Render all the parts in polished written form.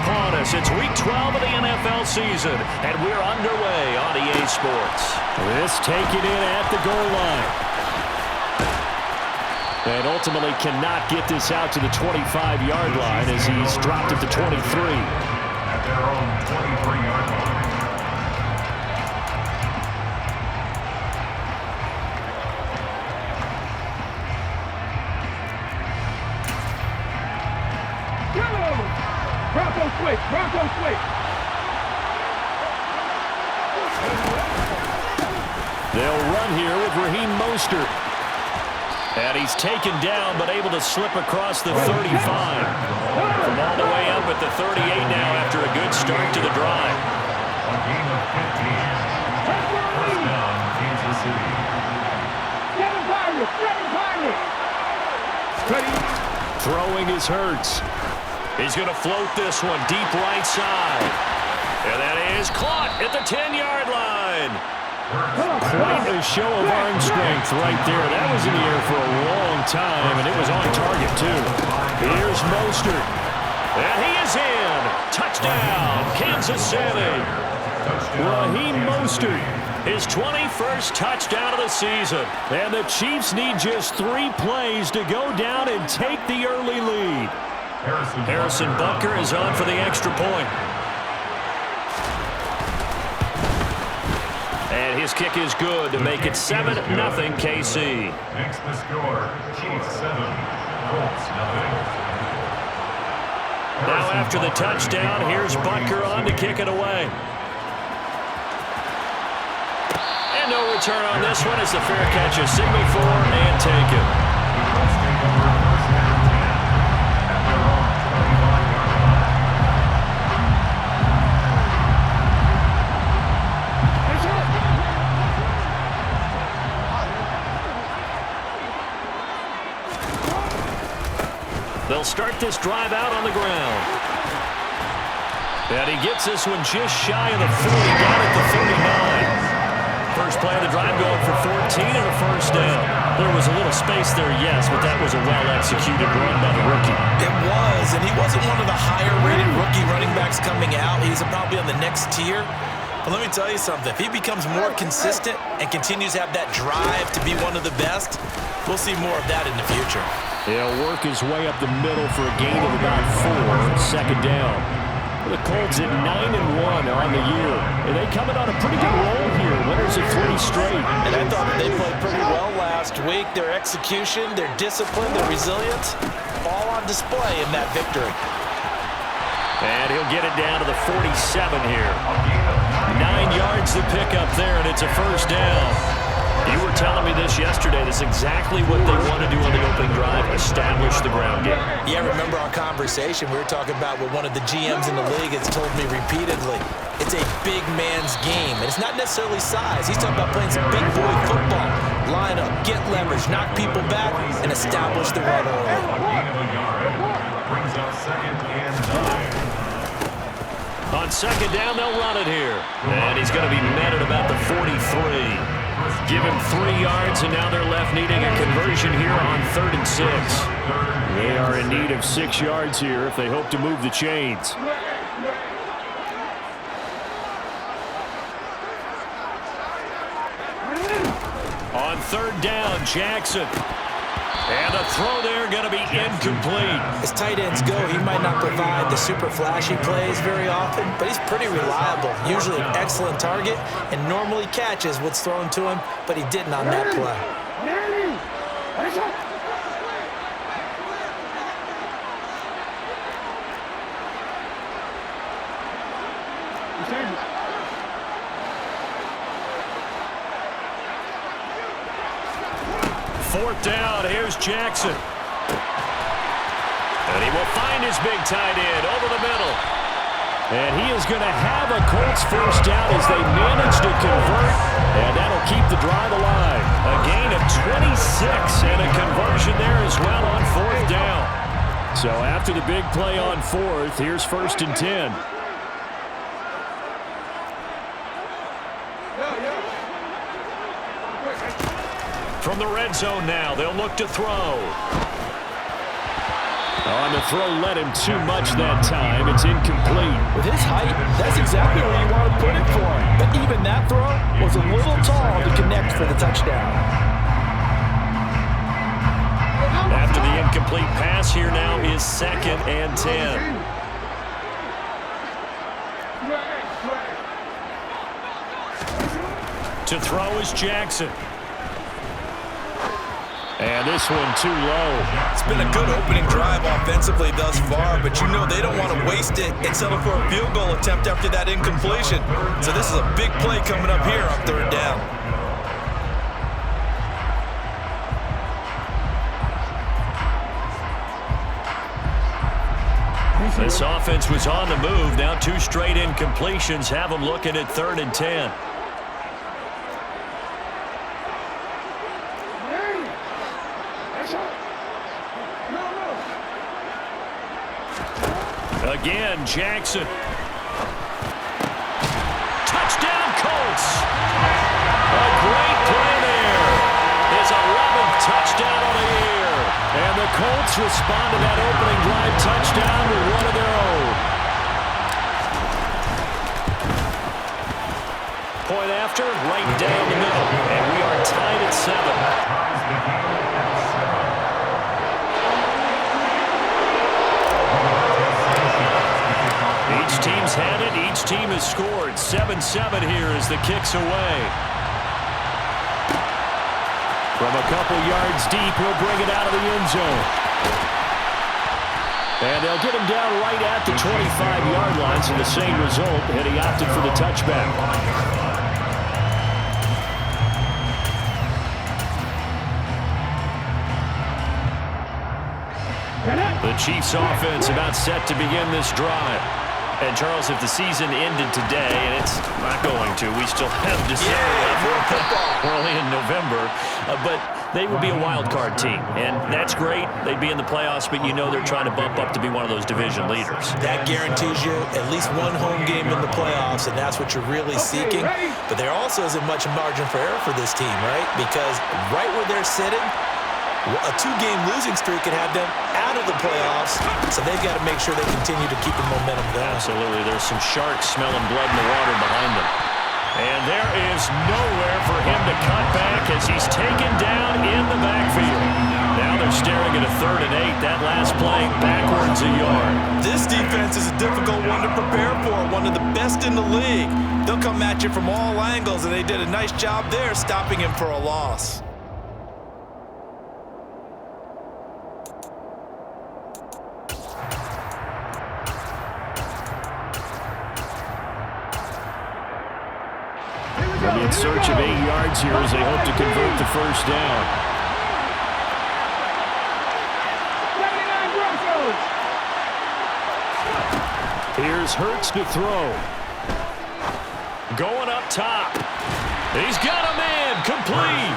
upon us. It's Week 12 of the NFL season, and we're underway on EA Sports. This taken in at the goal line. And ultimately cannot get this out to the 25-yard line as he's dropped at the 23. At their own 23-yard line. Bronco switch. They'll run here with Raheem Mostert. And he's taken down, but able to slip across the 35. From all the way up at the 38 now after a good start to the drive. A gain of 15. First down, Kansas City. Throwing is Hurts. He's going to float this one deep right side. And that is caught at the 10-yard line. Quite a show of arm strength right there. That was in the air for a long time, and it was on target, too. Here's Mostert. And he is in. Touchdown, Kansas City. Raheem Mostert. His 21st touchdown of the season. And the Chiefs need just 3 plays to go down and take the early lead. Harrison Butker is on for the extra point. And his kick is good to make it 7-0 KC. Makes the score, Chiefs 7, Colts 0. Now after the touchdown, here's Butker on to kick it away. And no return on this one as the fair catch is signaled for and taken. They'll start this drive out on the ground. And he gets this one just shy of the 40, down at the 39. First play of the drive going for 14 and a first down. There was a little space there, yes, but that was a well-executed run by the rookie. It was, and he wasn't one of the higher-rated rookie running backs coming out. He's probably on the next tier. But let me tell you something. If he becomes more consistent and continues to have that drive to be one of the best, we'll see more of that in the future. He'll work his way up the middle for a gain of about 4, second down. The Colts at 9-1 on the year. And they coming on a pretty good roll here. Winners of 3 straight. And I thought that they played pretty well last week. Their execution, their discipline, their resilience, all on display in that victory. And he'll get it down to the 47 here. 9 yards to pick up there, and it's a first down. You were telling me this yesterday. This is exactly what they want to do on the opening drive, establish the ground game. Yeah, remember our conversation. We were talking about what one of the GMs in the league has told me repeatedly. It's a big man's game, and it's not necessarily size. He's talking about playing some big boy football. Line up, get leverage, knock people back, and establish the run early. Brings up 2nd and 9. On second down, they'll run it here. And he's going to be met at about the 43. Give him 3 yards, and now they're left needing a conversion here on 3rd and 6. They are in need of 6 yards here if they hope to move the chains. On 3rd down, Jackson. And the throw there going to be incomplete. As tight ends go, he might not provide the super flashy plays very often, but he's pretty reliable. Usually an excellent target and normally catches what's thrown to him, but he didn't on that play. 4th down, here's Jackson. And he will find his big tight end over the middle. And he is going to have a Colts first down as they manage to convert. And that'll keep the drive alive. A gain of 26 and a conversion there as well on 4th down. So after the big play on 4th, here's 1st and 10. From the red zone now, they'll look to throw. Oh, and the throw led him too much that time. It's incomplete. With his height, that's exactly where you want to put it for him. But even that throw was a little tall to connect for the touchdown. After the incomplete pass, here now is 2nd and 10. To throw is Jackson. And this one too low. It's been a good opening drive offensively thus far, but you know they don't want to waste it and settle for a field goal attempt after that incompletion. So this is a big play coming up here on 3rd down. This offense was on the move. Now 2 straight incompletions have them looking at 3rd and 10. Again, Jackson. Touchdown, Colts. A great play there. His 11th touchdown of the year. And the Colts respond to that opening drive touchdown with one of their own. Point after, right down the middle. And we are tied at 7. Each team's had it. Each team has scored. 7-7 here as the kick's away. From a couple yards deep, he'll bring it out of the end zone. And they'll get him down right at the 25-yard line, so the same result, and he opted for the touchback. The Chiefs offense about set to begin this drive. And, Charles, if the season ended today, and it's not going to, we still have December left. We're only in November. But they would be a wild card team. And that's great. They'd be in the playoffs, but you know they're trying to bump up to be one of those division leaders. That guarantees you at least one home game in the playoffs, and that's what you're really seeking. But there also isn't much margin for error for this team, right? Because right where they're sitting, a 2-game losing streak could have them out of the playoffs, so they've got to make sure they continue to keep the momentum going. Absolutely. There's some sharks smelling blood in the water behind them. And there is nowhere for him to cut back as he's taken down in the backfield. Now they're staring at a 3rd and 8. That last play backwards a yard. This defense is a difficult one to prepare for, one of the best in the league. They'll come at you from all angles, and they did a nice job there stopping him for a loss. In search of 8 yards here as they hope to convert the first down. Here's Hurts to throw. Going up top. He's got him in. Complete.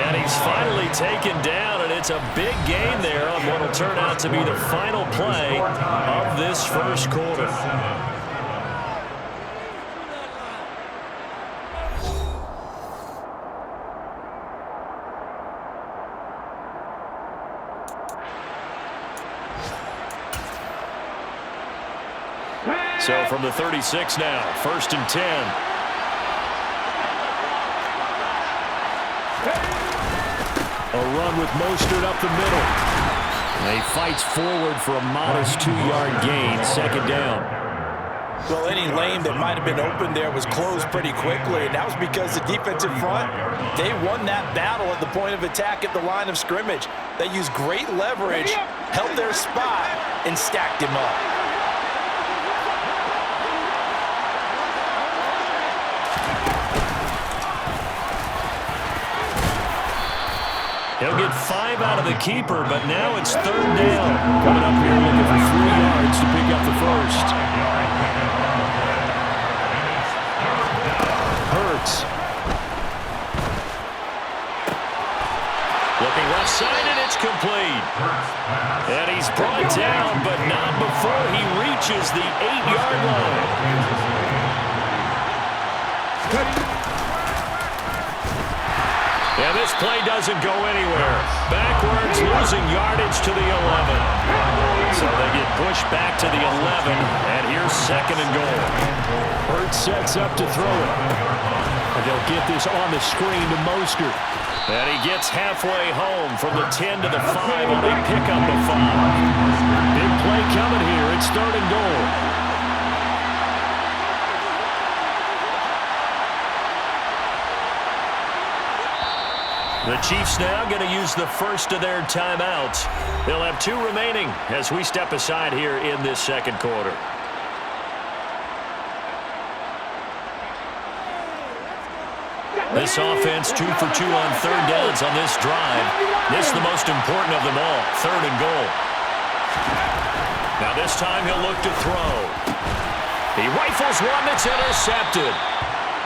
And he's finally taken down, and it's a big gain there on what will turn out to be the final play of this first quarter. So from the 36 now, 1st and 10. A run with Mostert up the middle. And he fights forward for a modest 2-yard gain, 2nd down. Well, any lane that might have been open there was closed pretty quickly, and that was because the defensive front, they won that battle at the point of attack at the line of scrimmage. They used great leverage, held their spot, and stacked him up. He'll get 5 out of the keeper, but now it's 3rd down. Coming up here looking for 3 yards to pick up the first. Hurts. Looking left side, and it's complete. And he's brought down, but not before he reaches the 8-yard line. And this play doesn't go anywhere. Backwards, losing yardage to the 11. So they get pushed back to the 11, and here's 2nd and goal. Hurts sets up to throw it. And they'll get this on the screen to Mostert. And he gets halfway home from the 10 to the 5 on a pickup of 5. Big play coming here. It's 3rd and goal. The Chiefs now going to use the first of their timeouts. They'll have 2 remaining as we step aside here in this 2nd quarter. This offense 2 for 2 on 3rd downs on this drive. This is the most important of them all, 3rd and goal. Now this time he'll look to throw. He rifles one that's intercepted.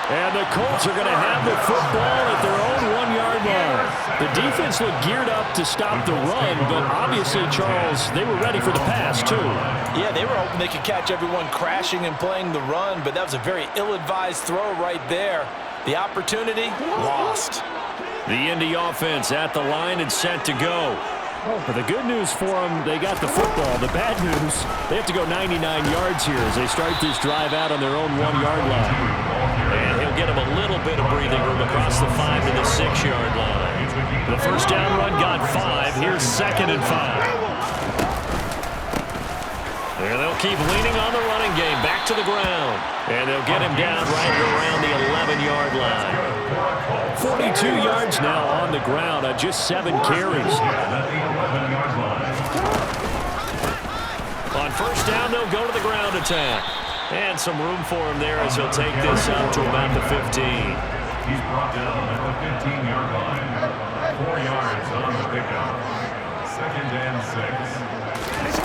And the Colts are going to have the football at their own 1-yard line. The defense looked geared up to stop the run, but obviously, Charles, they were ready for the pass, too. Yeah, they were hoping they could catch everyone crashing and playing the run, but that was a very ill-advised throw right there. The opportunity, lost. The Indy offense at the line and set to go. But the good news for them, they got the football. The bad news, they have to go 99 yards here as they start this drive out on their own 1-yard line. And he'll get him a little bit of breathing room across the 5 to the 6-yard line. The first down run got 5. Here's 2nd and 5. And they'll keep leaning on the running game. Back to the ground. And they'll get him down right around the 11-yard line. 42 yards now on the ground on just 7 carries. On first down, they'll go to the ground attack. And some room for him there as he'll take this up to about the 15. He's brought down at the 15-yard line. 4 yards on the pickup. 2nd and 6.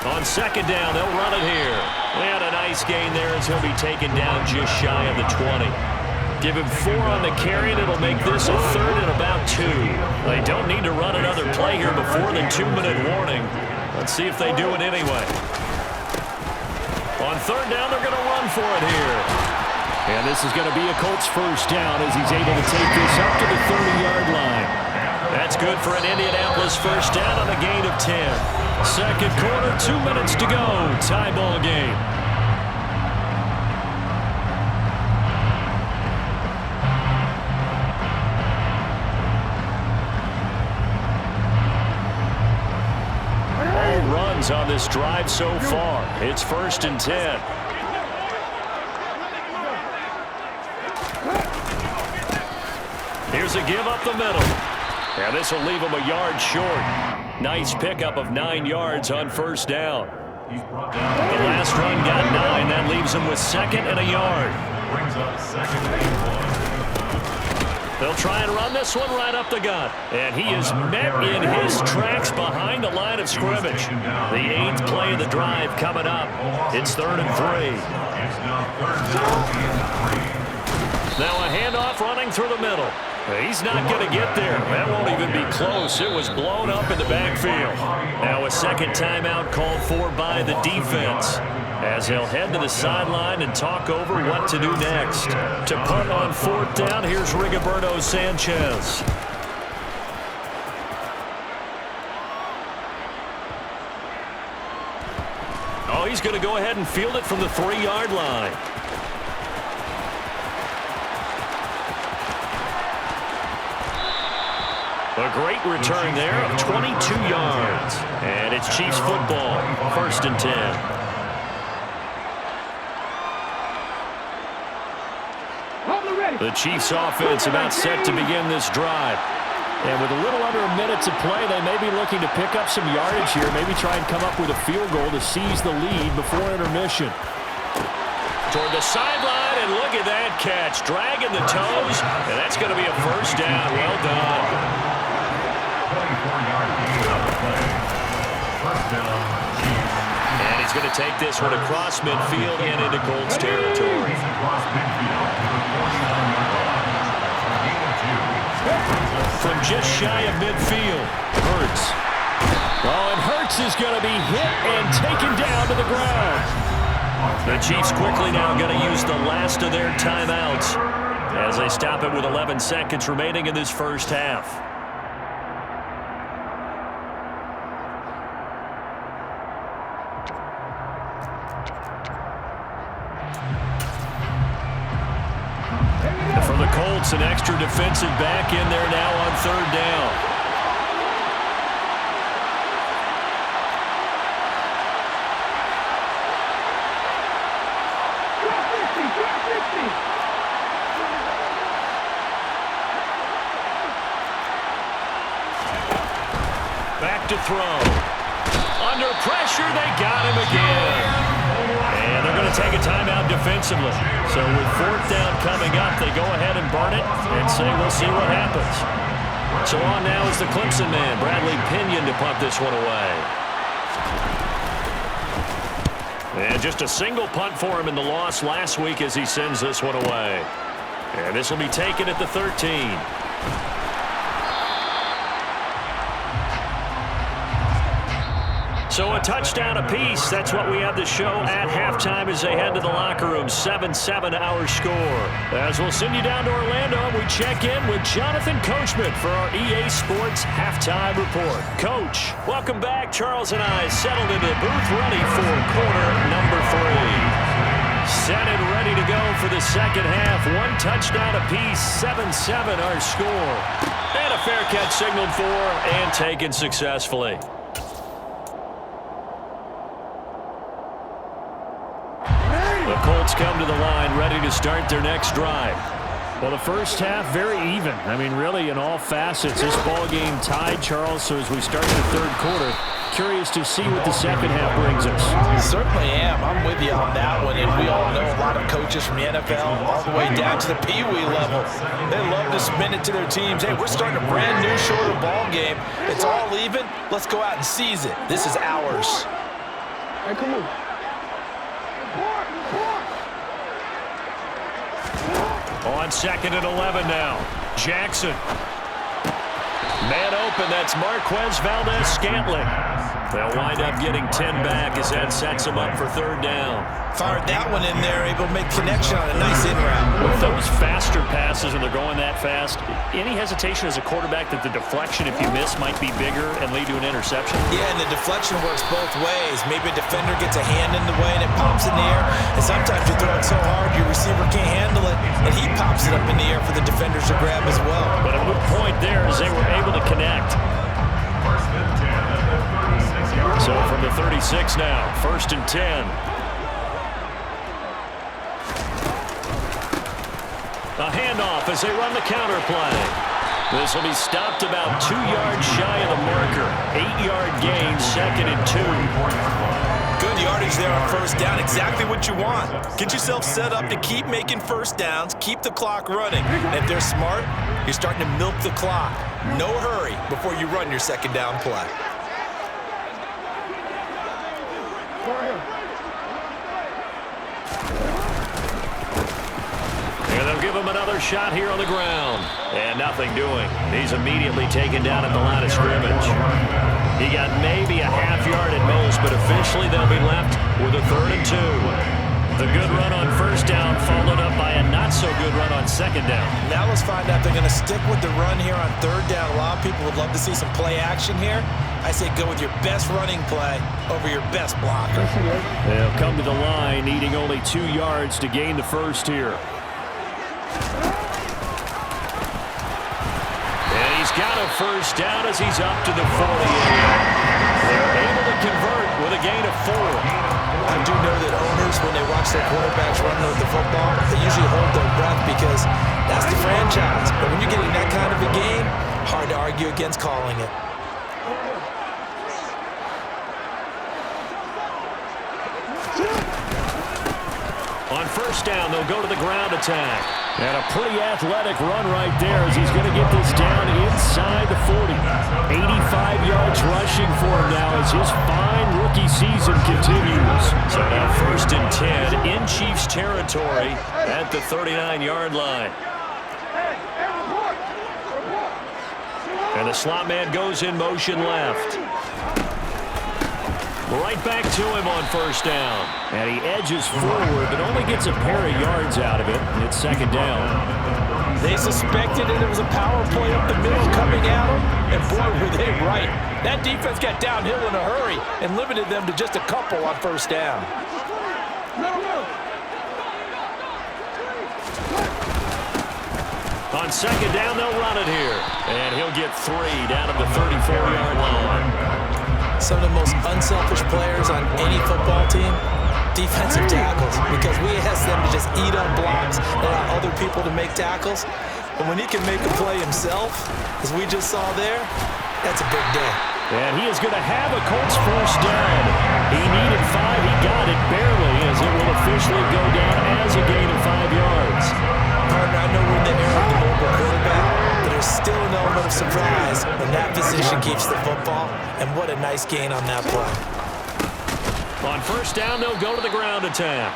On 2nd down, they'll run it here. And a nice gain there as he'll be taken down just shy of the 20. Give him 4 on the carry, and it'll make this a 3rd and about 2. They don't need to run another play here before the 2-minute warning. Let's see if they do it anyway. On 3rd down, they're going to run for it here. And this is going to be a Colts first down as he's able to take this up to the 30-yard line. That's good for an Indianapolis first down on a gain of 10. 2nd quarter, 2 minutes to go. Tie ball game. All runs on this drive so far. It's 1st and 10. Here's a give up the middle. And this will leave him a yard short. Nice pickup of 9 yards on first down. The last run got 9. That leaves him with 2nd and a yard. Brings up 2nd and 1. They'll try and run this one right up the gut. And he is met in his tracks behind the line of scrimmage. The 8th play of the drive coming up. It's 3rd and 3. It's now 3rd down and 3. Now a handoff running through the middle. He's not going to get there. That won't even be close. It was blown up in the backfield. Now a 2nd timeout called for by the defense as they'll head to the sideline and talk over what to do next. To punt on 4th down, here's Rigoberto Sanchez. Oh, he's going to go ahead and field it from the 3-yard line. A great return there of 22 yards. And it's Chiefs football, 1st and 10. The Chiefs offense about set to begin this drive. And with a little under a minute to play, they may be looking to pick up some yardage here, maybe try and come up with a field goal to seize the lead before intermission. Toward the sideline, and look at that catch. Dragging the toes, and that's going to be a first down. Well done. 24-yard gain on the play. First down, Chiefs. And he's going to take this one across midfield and into Colts territory. Across midfield to the 49-yard line. Gain of 2. From just shy of midfield, Hurts. Oh, and Hurts is going to be hit and taken down to the ground. The Chiefs quickly now going to use the last of their timeouts. as they stop it with 11 seconds remaining in this first half. For the Colts, an extra defensive back in there now on third down. Back to throw. Under pressure, they got him again. And they're going to take a timeout defensively. So with fourth down coming up, they go ahead and burn it and say we'll see what happens. So on now is the Clemson man, Bradley Pinion, to punt this one away. And just a single punt for him in the loss last week as he sends this one away. And this will be taken at the 13. So a touchdown apiece. That's what we have to show at halftime as they head to the locker room. 7-7 our score. As we'll send you down to Orlando, we check in with Jonathan Coachman for our EA Sports Halftime Report. Coach, welcome back. Charles and I settled into the booth ready for quarter number 3. Set and ready to go for the second half. One touchdown apiece. 7-7 our score. And a fair catch signaled for and taken successfully. The Colts come to the line ready to start their next drive. Well, the first half, very even. I mean, really, in all facets, this ball game tied, Charles. So as we start the third quarter, curious to see what the second half brings us. Certainly am. I'm with you on that one. And we all know a lot of coaches from the NFL all the way down to the Pee Wee level. They love to spin it to their teams. Hey, we're starting a brand new, shorter ball game. It's all even. Let's go out and seize it. This is ours. Hey, come on. On second and 11 now. Jackson. Man open, that's Marquez Valdez-Scantling. They'll wind up getting 10 back as that sets them up for third down. Fired that one in there, able to make connection on a nice in route. With those faster passes, when they're going that fast, any hesitation as a quarterback that the deflection, if you miss, might be bigger and lead to an interception? Yeah, and the deflection works both ways. Maybe a defender gets a hand in the way and it pops in the air. And sometimes you throw it so hard your receiver can't handle it, and he pops it up in the air for the defenders to grab as well. But a good point there is they were able to connect. So from the 36 now, 1st and 10. A handoff as they run the counter play. This will be stopped about 2 yards shy of the marker. 8-yard gain, 2nd and 2. Good yardage there on first down. Exactly what you want. Get yourself set up to keep making first downs, keep the clock running. And if they're smart, you're starting to milk the clock. No hurry before you run your second down play. And they'll give him another shot here on the ground. And nothing doing. He's immediately taken down at the line of scrimmage. He got maybe a half yard at most, but officially they'll be left with a 3rd and 2. The good run on first down followed up by a not-so-good run on second down. Now let's find out if they're going to stick with the run here on third down. A lot of people would love to see some play action here. I say go with your best running play over your best blocker. They'll come to the line, needing only 2 yards to gain the first here. And he's got a first down as he's up to the 48. They're able to convert with a gain of 4. I do know that owners, when they watch their quarterbacks running with the football, they usually hold their breath because that's the franchise. But when you're getting that kind of a game, hard to argue against calling it. On first down, they'll go to the ground attack. And a pretty athletic run right there as he's going to get this down inside the 40. 85 yards rushing for him now as his fine rookie season continues. So now 1st and 10 in Chiefs territory at the 39-yard line. And the slot man goes in motion left. Right back to him on first down. And he edges forward, but only gets a pair of yards out of it. It's second down. They suspected it was a power play up the middle coming at them, and boy, were they right. That defense got downhill in a hurry and limited them to just a couple on first down. On second down, they'll run it here. And he'll get 3 down at the 34-yard line. Some of the most unselfish players on any football team, defensive tackles, because we ask them to just eat up blocks and allow other people to make tackles. But when he can make a play himself, as we just saw there, that's a big day. And he is going to have a Colts first down. He needed 5. He got it barely, as it will officially go down as a gain of 5 yards. Partner, I know we're in the era of the mobile quarterback, but there's still an element of surprise when that position keeps the football, and what a nice gain on that play. On first down, they'll go to the ground attack.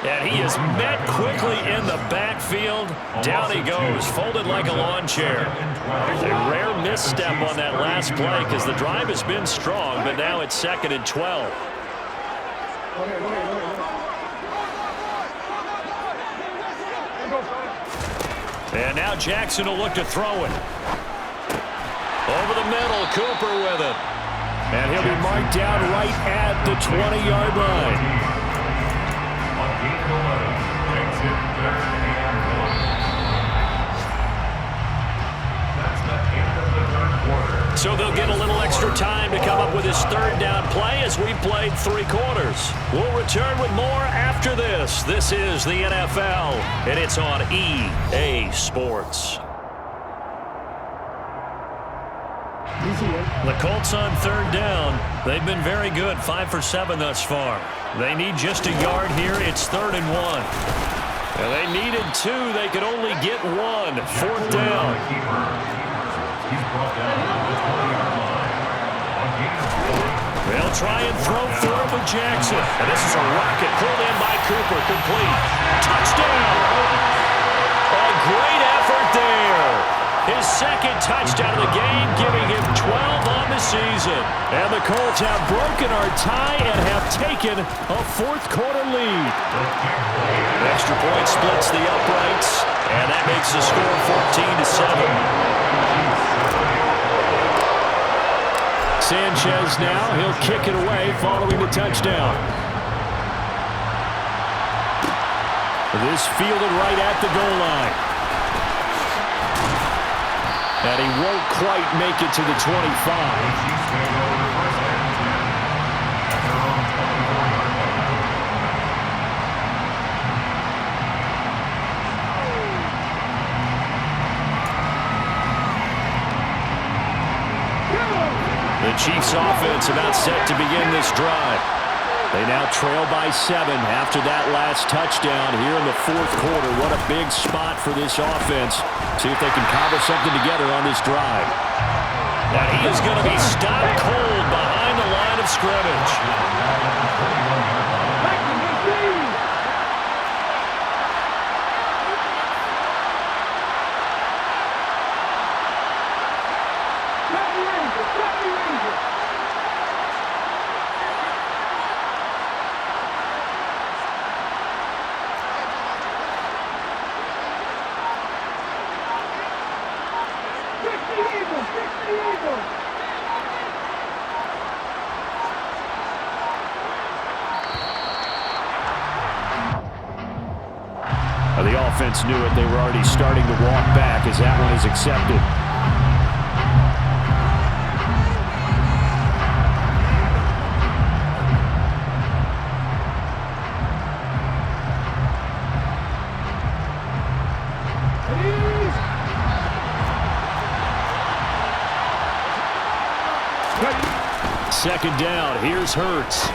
And he is met quickly in the backfield. Down he goes, folded like a lawn chair. A rare misstep on that last play because the drive has been strong, but now it's 2nd and 12. And now Jackson will look to throw it. Over the middle, Cooper with it. And he'll be marked down right at the 20-yard line. On gain of 11, makes it 3rd and 1. That's the end of the 3rd quarter. So they'll get a little extra time to come up with his 3rd down play as we played 3 quarters. We'll return with more after this. This is the NFL, and it's on EA Sports. The Colts on 3rd down. They've been very good, 5 for 7 thus far. They need just a yard here. It's 3rd and 1. And they needed 2. They could only get 1. 4th down. He's brought down at the 20-yard line. On gain of 4. They'll try and throw for it with Jackson. And this is a rocket pulled in by Cooper. Complete. Touchdown. A great effort there. His 2nd touchdown of the game, giving him 12 on the season. And the Colts have broken our tie and have taken a 4th quarter lead. Extra point splits the uprights, and that makes the score 14-7. Sanchez now, he'll kick it away following the touchdown. This fielded right at the goal line. And he won't quite make it to the 25. The Chiefs offense about set to begin this drive. They now trail by 7 after that last touchdown here in the 4th quarter. What a big spot for this offense. See if they can cobble something together on this drive. And he is going to be stopped cold behind the line of scrimmage. The offense knew it. They were already starting to walk back as that one is accepted. Second down. Here's Hurts.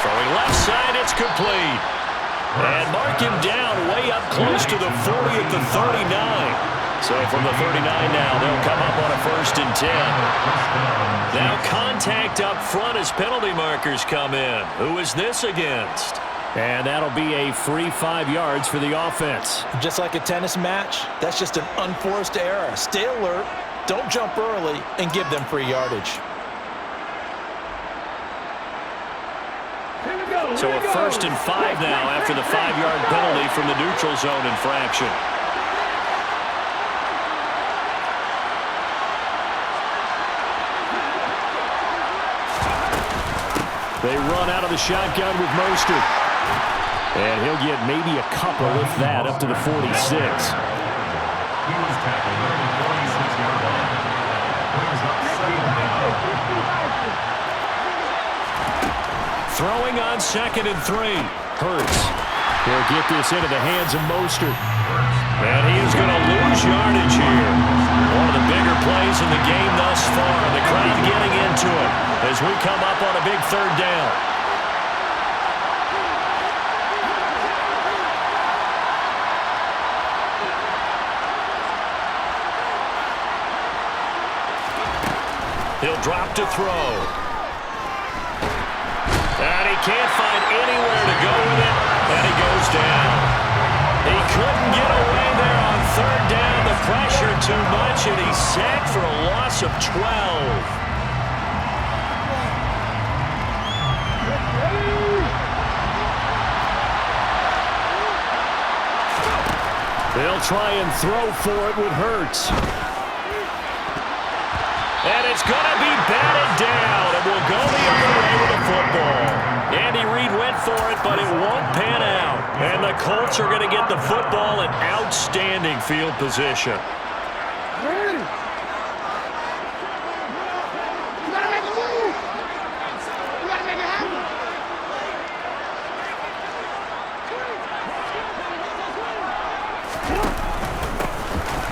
Throwing left side. It's complete. And mark him down way up close to the 40 at the 39. So from the 39 now, they'll come up on a 1st and 10. Now contact up front as penalty markers come in. Who is this against? And that'll be a free 5 yards for the offense. Just like a tennis match, that's just an unforced error. Stay alert, don't jump early, and give them free yardage. So a 1st and 5 now after the 5-yard penalty from the neutral zone infraction. They run out of the shotgun with Mostert. And he'll get maybe a couple, if that, up to the 46. He was tackled at the 46-yard line. Brings up 2nd down. Throwing on 2nd and 3. Hurts. He'll get this into the hands of Mostert. And he is going to lose yardage here. One of the bigger plays in the game thus far. The crowd getting into it as we come up on a big 3rd down. He'll drop to throw. And he can't find anywhere to go with it. And he goes down. He couldn't get away there on 3rd down. The pressure too much, and he's sacked for a loss of 12. They'll try and throw for it with Hurts. And it's going to be batted down, and we'll go the other way with the football. Andy Reid went for it, but it won't pan out. And the Colts are going to get the football in outstanding field position.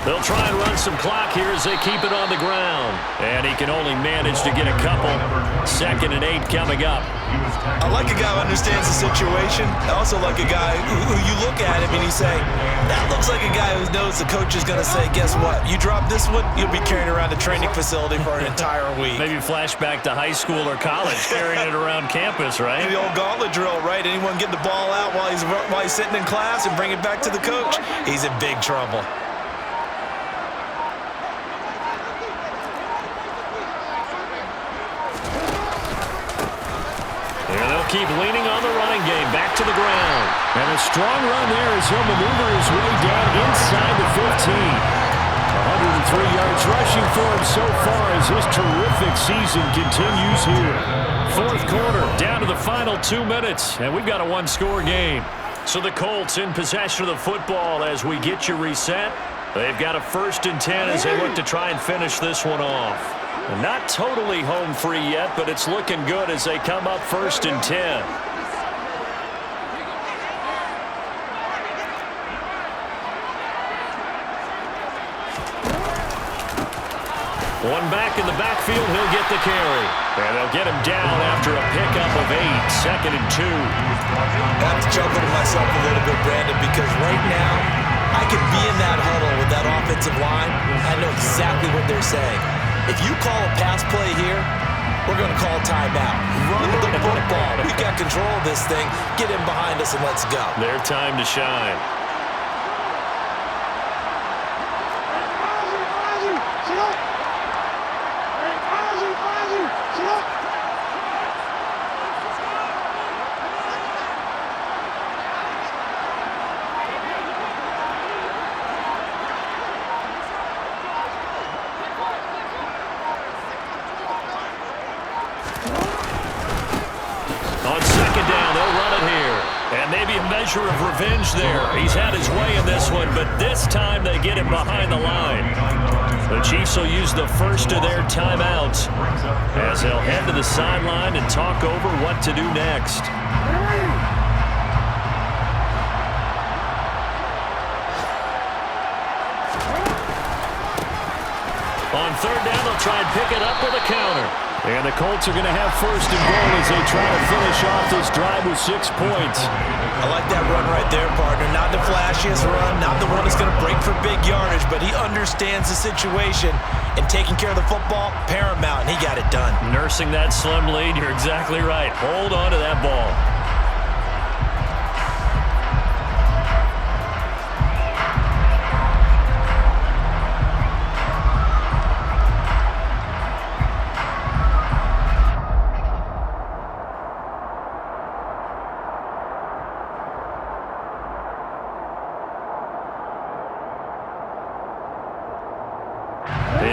They'll try and run some clock here as they keep it on the ground. And he can only manage to get a couple. 2nd and 8 coming up. I like a guy who understands the situation. I also like a guy who you look at him and you say, that looks like a guy who knows the coach is going to say, guess what? You drop this one, you'll be carrying around the training facility for an entire week. Maybe flashback to high school or college, carrying it around campus, right? The old gauntlet drill, right? Anyone get the ball out while he's sitting in class and bring it back to the coach? He's in big trouble. Keep leaning on the running game. Back to the ground. And a strong run there as he'll maneuver his way down inside the 15. 103 yards rushing for him so far as his terrific season continues here. 4th quarter, down to the final 2 minutes, and we've got a 1-score game. So the Colts in possession of the football as we get you reset. They've got a 1st and 10 as they look to try and finish this one off. Not totally home free yet, but it's looking good as they come up 1st and 10. One back in the backfield, he'll get the carry. And they'll get him down after a pickup of 8, 2nd and 2. I have to chuckle to myself a little bit, Brandon, because right now I could be in that huddle with that offensive line. I know exactly what they're saying. If you call a pass play here, we're going to call timeout. Run the football. We've got control of this thing. Get in behind us and let's go. Their time to shine. Maybe a measure of revenge there. He's had his way in this one, but this time they get him behind the line. The Chiefs will use the first of their timeouts as they'll head to the sideline and talk over what to do next. On 3rd down, they'll try and pick it up with a counter. And the Colts are going to have 1st and goal as they try to finish off this drive with 6 points. I like that run right there, partner. Not the flashiest run, not the one that's going to break for big yardage, but he understands the situation, and taking care of the football, paramount, and he got it done. Nursing that slim lead, you're exactly right. Hold on to that ball.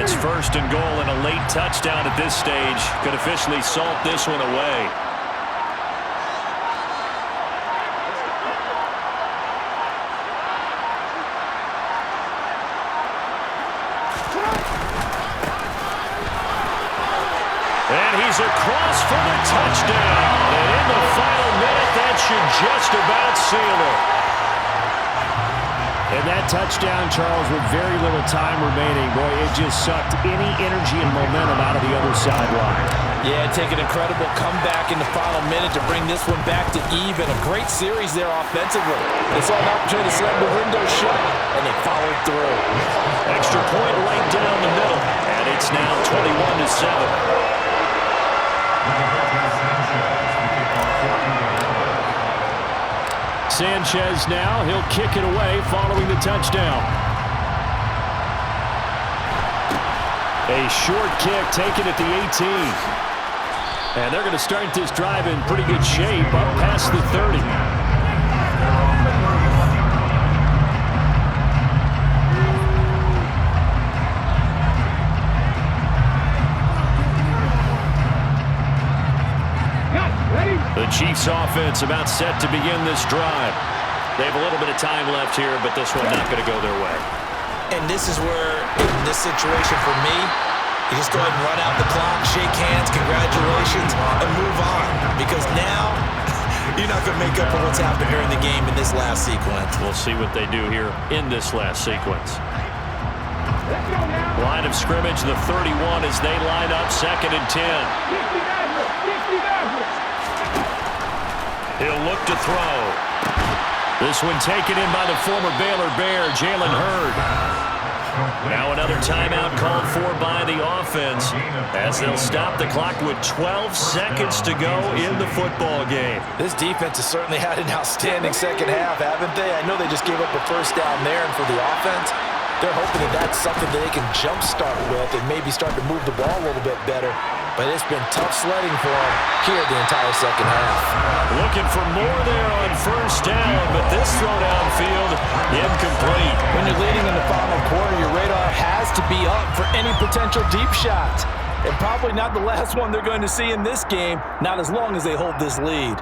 It's first and goal, and a late touchdown at this stage could officially salt this one away. And he's across for the touchdown. And in the final minute, that should just about seal it. And that touchdown, Charles, with very little time remaining, boy, it just sucked any energy and momentum out of the other sideline. Yeah, take an incredible comeback in the final minute to bring this one back to even. A great series there offensively. They saw an opportunity to slam the window shut, and they followed through. Extra point right down the middle, and it's now 21-7. Sanchez now, he'll kick it away following the touchdown. A short kick taken at the 18. And they're going to start this drive in pretty good shape up past the 30. The Chiefs offense about set to begin this drive. They have a little bit of time left here, but this one not going to go their way. And this is where, in this situation for me, you just go ahead and run out the clock, shake hands, congratulations, and move on. Because now, you're not going to make up for what's happened during the game in this last sequence. We'll see what they do here in this last sequence. Line of scrimmage, the 31 as they line up, 2nd and 10. He'll look to throw. This one taken in by the former Baylor Bear, Jalen Hurd. Now another timeout called for by the offense as they'll stop the clock with 12 seconds to go in the football game. This defense has certainly had an outstanding second half, haven't they? I know they just gave up a first down there, and for the offense, they're hoping that that's something that they can jumpstart with and maybe start to move the ball a little bit better. But it's been tough sledding for them here the entire second half. Looking for more there on first down, but this throw downfield incomplete. When you're leading in the final quarter, your radar has to be up for any potential deep shots. And probably not the last one they're going to see in this game, not as long as they hold this lead.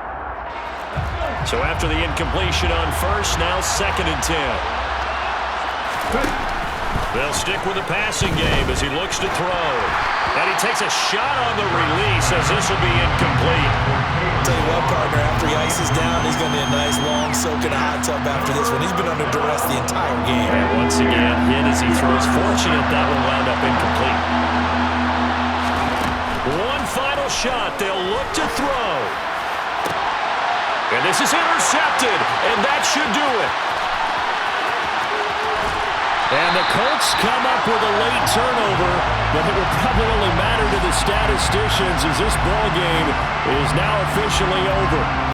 So after the incompletion on first, now 2nd and 10. They'll stick with the passing game as he looks to throw. And he takes a shot on the release as this will be incomplete. Tell you what, partner, after he ices down, he's going to be a nice long soak in a hot tub after this one. He's been under duress the entire game. And once again, hit as he throws. Fortunate that one wound up incomplete. One final shot. They'll look to throw. And this is intercepted, and that should do it. And the Colts come up with a late turnover, but it will probably only matter to the statisticians as this ball game is now officially over.